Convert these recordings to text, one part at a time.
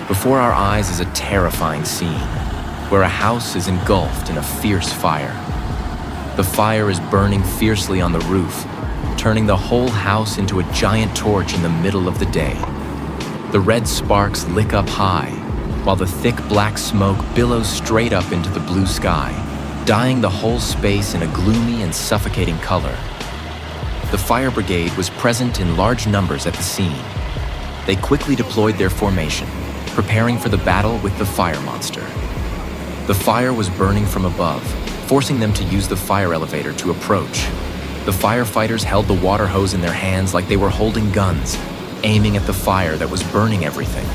Before our eyes is a terrifying scene, where a house is engulfed in a fierce fire. The fire is burning fiercely on the roof, turning the whole house into a giant torch in the middle of the day. The red sparks lick up high, while the thick black smoke billows straight up into the blue sky, dyeing the whole space in a gloomy and suffocating color. The fire brigade was present in large numbers at the scene. They quickly deployed their formation, preparing for the battle with the fire monster. The fire was burning from above, forcing them to use the fire elevator to approach. The firefighters held the water hose in their hands like they were holding guns, aiming at the fire that was burning everything.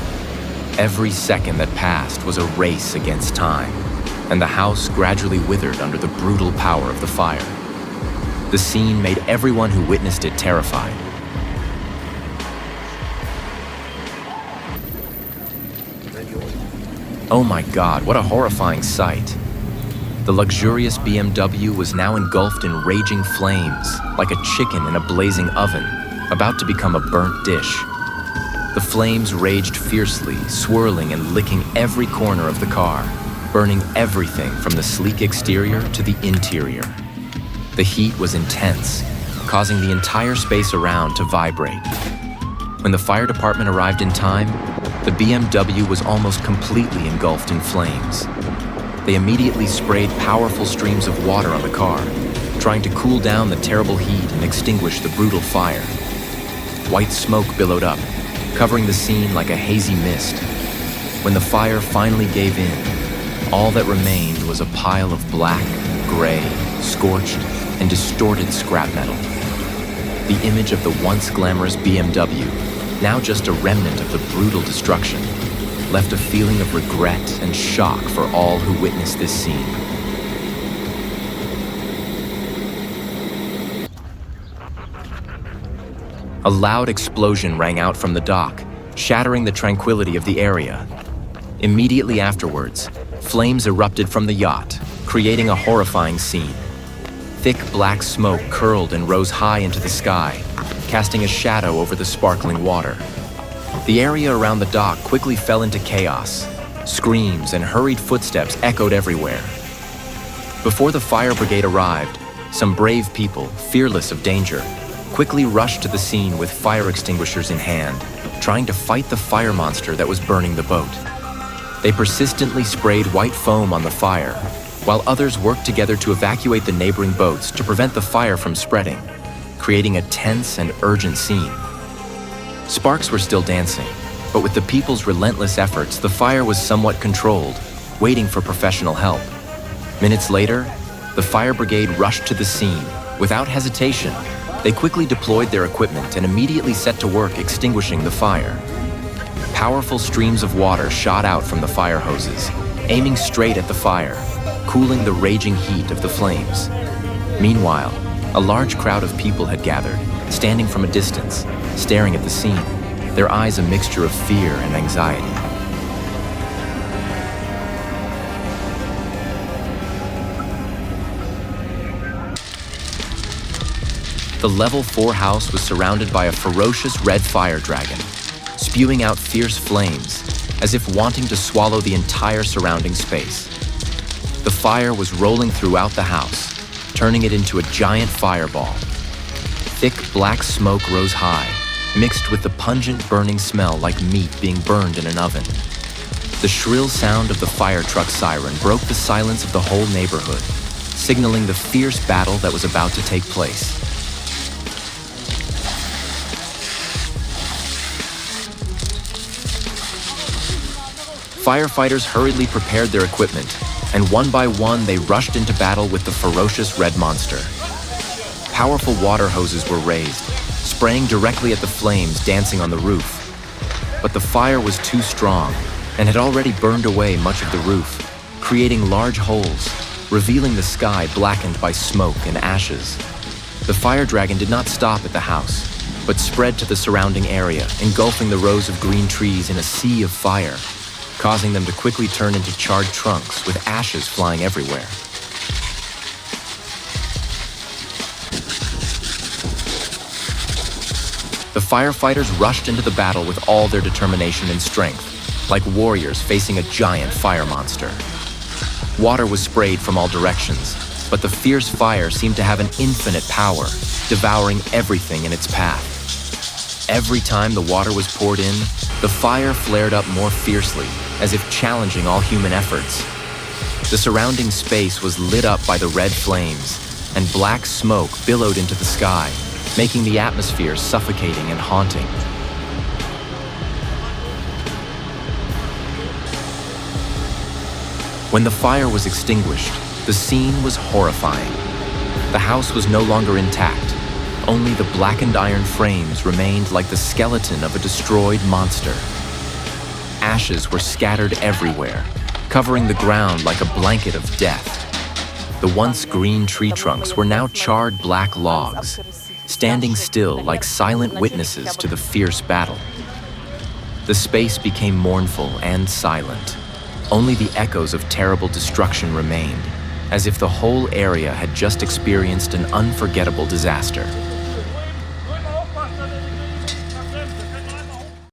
Every second that passed was a race against time, and the house gradually withered under the brutal power of the fire. The scene made everyone who witnessed it terrified. Oh my God, what a horrifying sight. The luxurious BMW was now engulfed in raging flames, like a chicken in a blazing oven, about to become a burnt dish. The flames raged fiercely, swirling and licking every corner of the car, burning everything from the sleek exterior to the interior. The heat was intense, causing the entire space around to vibrate. When the fire department arrived in time, the BMW was almost completely engulfed in flames. They immediately sprayed powerful streams of water on the car, trying to cool down the terrible heat and extinguish the brutal fire. White smoke billowed up, covering the scene like a hazy mist. When the fire finally gave in, all that remained was a pile of black, gray, scorched, and distorted scrap metal. The image of the once glamorous BMW, now just a remnant of the brutal destruction, left a feeling of regret and shock for all who witnessed this scene. A loud explosion rang out from the dock, shattering the tranquility of the area. Immediately afterwards, flames erupted from the yacht, creating a horrifying scene. Thick black smoke curled and rose high into the sky, casting a shadow over the sparkling water. The area around the dock quickly fell into chaos. Screams and hurried footsteps echoed everywhere. Before the fire brigade arrived, some brave people, fearless of danger, quickly rushed to the scene with fire extinguishers in hand, trying to fight the fire monster that was burning the boat. They persistently sprayed white foam on the fire, while others worked together to evacuate the neighboring boats to prevent the fire from spreading, creating a tense and urgent scene. Sparks were still dancing, but with the people's relentless efforts, the fire was somewhat controlled, waiting for professional help. Minutes later, the fire brigade rushed to the scene. Without hesitation, they quickly deployed their equipment and immediately set to work extinguishing the fire. Powerful streams of water shot out from the fire hoses, aiming straight at the fire, cooling the raging heat of the flames. Meanwhile, a large crowd of people had gathered, standing from a distance, staring at the scene, their eyes a mixture of fear and anxiety. The level 4 house was surrounded by a ferocious red fire dragon, spewing out fierce flames, as if wanting to swallow the entire surrounding space. The fire was rolling throughout the house, turning it into a giant fireball. Thick black smoke rose high, mixed with the pungent burning smell like meat being burned in an oven. The shrill sound of the fire truck siren broke the silence of the whole neighborhood, signaling the fierce battle that was about to take place. Firefighters hurriedly prepared their equipment, and one by one they rushed into battle with the ferocious red monster. Powerful water hoses were raised, spraying directly at the flames dancing on the roof. But the fire was too strong and had already burned away much of the roof, creating large holes, revealing the sky blackened by smoke and ashes. The fire dragon did not stop at the house, but spread to the surrounding area, engulfing the rows of green trees in a sea of fire, causing them to quickly turn into charred trunks with ashes flying everywhere. The firefighters rushed into the battle with all their determination and strength, like warriors facing a giant fire monster. Water was sprayed from all directions, but the fierce fire seemed to have an infinite power, devouring everything in its path. Every time the water was poured in, the fire flared up more fiercely, as if challenging all human efforts. The surrounding space was lit up by the red flames, and black smoke billowed into the sky, making the atmosphere suffocating and haunting. When the fire was extinguished, the scene was horrifying. The house was no longer intact. Only the blackened iron frames remained like the skeleton of a destroyed monster. Ashes were scattered everywhere, covering the ground like a blanket of death. The once green tree trunks were now charred black logs, standing still like silent witnesses to the fierce battle. The space became mournful and silent. Only the echoes of terrible destruction remained, as if the whole area had just experienced an unforgettable disaster.